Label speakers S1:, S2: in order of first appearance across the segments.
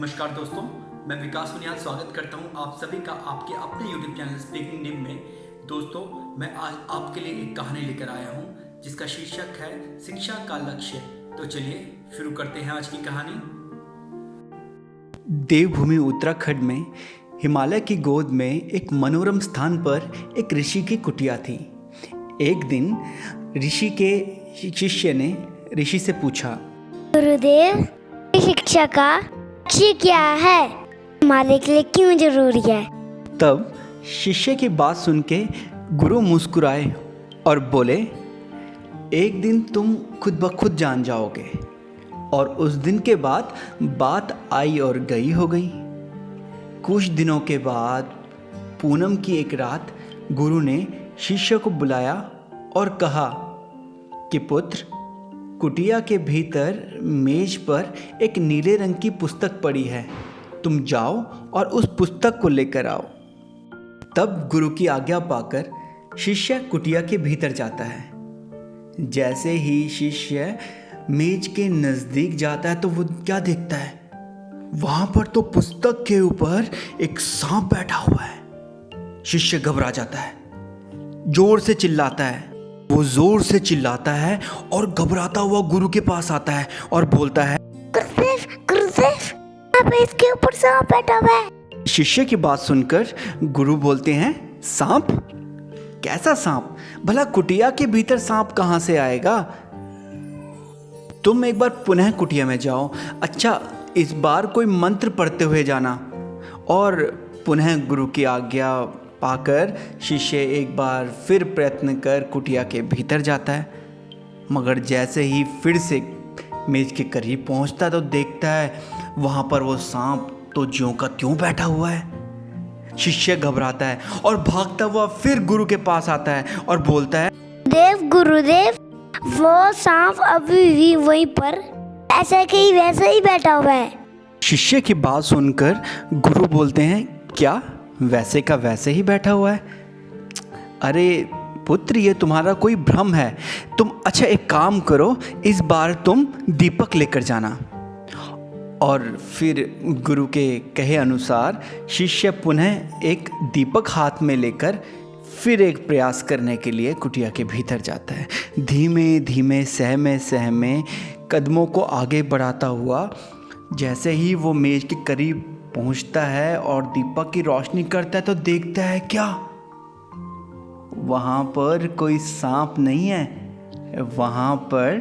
S1: नमस्कार दोस्तों, मैं विकास बुनियाद स्वागत करता हूं आप सभी का आपके अपने YouTube चैनल स्पीकिंग निब में। दोस्तों, मैं आज आपके लिए एक कहानी लेकर आया हूं जिसका शीर्षक है शिक्षा का लक्ष्य। तो चलिए शुरू करते हैं आज की कहानी।
S2: देवभूमि उत्तराखंड में हिमालय की गोद में एक मनोरम स्थान पर एक ऋषि की कुटिया थी। एक दिन ऋषि के शिष्य ने ऋषि से पूछा,
S3: गुरुदेव, शिक्षा का लक्ष्य क्या है? हमारे के लिए क्यों जरूरी है?
S2: तब शिष्य की बात सुन के गुरु मुस्कुराए और बोले, एक दिन तुम खुद ब खुद जान जाओगे। और उस दिन के बाद बात आई और गई हो गई। कुछ दिनों के बाद पूनम की एक रात गुरु ने शिष्य को बुलाया और कहा कि पुत्र, कुटिया के भीतर मेज पर एक नीले रंग की पुस्तक पड़ी है, तुम जाओ और उस पुस्तक को लेकर आओ। तब गुरु की आज्ञा पाकर शिष्य कुटिया के भीतर जाता है। जैसे ही शिष्य मेज के नज़दीक जाता है तो वो क्या देखता है, वहां पर तो पुस्तक के ऊपर एक सांप बैठा हुआ है। शिष्य घबरा जाता है, जोर से चिल्लाता है। वो जोर से चिल्लाता है और घबराता हुआ गुरु के पास आता है और बोलता है,
S3: गुरुदेव, गुरुदेव, यहाँ पे इसके ऊपर सांप बैठा हुआ है।
S2: शिष्य की बात सुनकर गुरु बोलते हैं, सांप? कैसा सांप? भला कुटिया के भीतर सांप कहाँ से आएगा? तुम एक बार पुनः कुटिया में जाओ। अच्छा, इस बार कोई मंत्र पढ़ते हुए जाना। और पुनः गुरु की आज्ञा पाकर शिष्य एक बार फिर प्रयत्न कर कुटिया के भीतर जाता है। मगर जैसे ही फिर से मेज के करीब पहुंचता तो देखता है वहां पर वो सांप तो ज्यों का त्यों बैठा हुआ है। शिष्य घबराता है और भागता हुआ फिर गुरु के पास आता है और बोलता है,
S3: गुरुदेव, वो सांप अभी भी वहीं पर ऐसा कि वैसे ही बैठा हुआ है।
S2: शिष्य की बात सुनकर गुरु बोलते हैं, क्या वैसे का वैसे ही बैठा हुआ है? अरे पुत्र, ये तुम्हारा कोई भ्रम है। तुम अच्छा एक काम करो, इस बार तुम दीपक लेकर जाना। और फिर गुरु के कहे अनुसार शिष्य पुनः एक दीपक हाथ में लेकर फिर एक प्रयास करने के लिए कुटिया के भीतर जाता है। धीमे धीमे सहमे सहमे कदमों को आगे बढ़ाता हुआ जैसे ही वो मेज के करीब पहुंचता है और दीपक की रोशनी करता है तो देखता है, क्या वहाँ पर कोई सांप नहीं है, वहाँ पर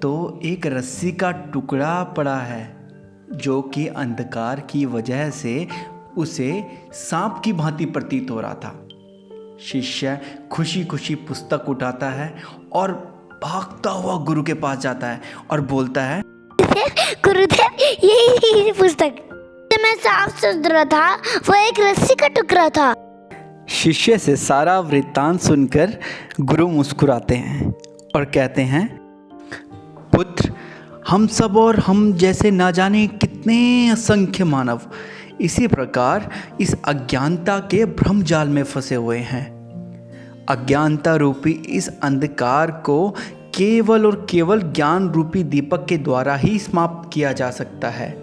S2: तो एक रस्सी का टुकड़ा पड़ा है जो कि अंधकार की वजह से उसे सांप की भांति प्रतीत हो रहा था। शिष्य खुशी खुशी पुस्तक उठाता है और भागता हुआ गुरु के पास जाता है और बोलता है,
S3: गुरुदेव, यही पुस्तक मैं साफ सोच रहा था, वो एक रस्सी का टुकड़ा था।
S2: शिष्य से सारा वृत्तांत सुनकर गुरु मुस्कुराते हैं और कहते हैं, पुत्र, हम सब और हम जैसे ना जाने कितने असंख्य मानव इसी प्रकार इस अज्ञानता के भ्रम जाल में फंसे हुए हैं। अज्ञानता रूपी इस अंधकार को केवल और केवल ज्ञान रूपी दीपक के द्वारा ही समाप्त किया जा सकता है।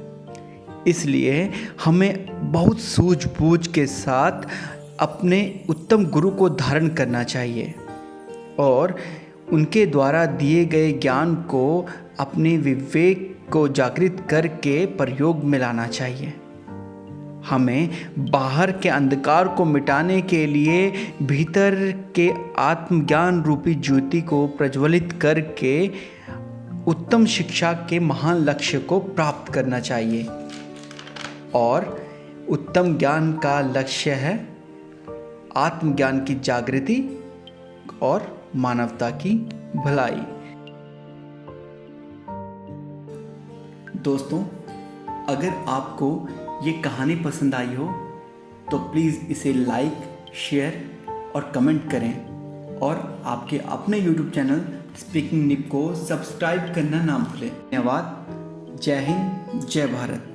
S2: इसलिए हमें बहुत सूझबूझ के साथ अपने उत्तम गुरु को धारण करना चाहिए और उनके द्वारा दिए गए ज्ञान को अपने विवेक को जागृत करके प्रयोग में लाना चाहिए। हमें बाहर के अंधकार को मिटाने के लिए भीतर के आत्मज्ञान रूपी ज्योति को प्रज्वलित करके उत्तम शिक्षा के महान लक्ष्य को प्राप्त करना चाहिए। और उत्तम ज्ञान का लक्ष्य है आत्मज्ञान की जागृति और मानवता की भलाई। दोस्तों, अगर आपको ये कहानी पसंद आई हो तो प्लीज़ इसे लाइक, शेयर और कमेंट करें और आपके अपने YouTube चैनल स्पीकिंग निब को सब्सक्राइब करना ना भूलें। धन्यवाद। जय हिंद, जय भारत।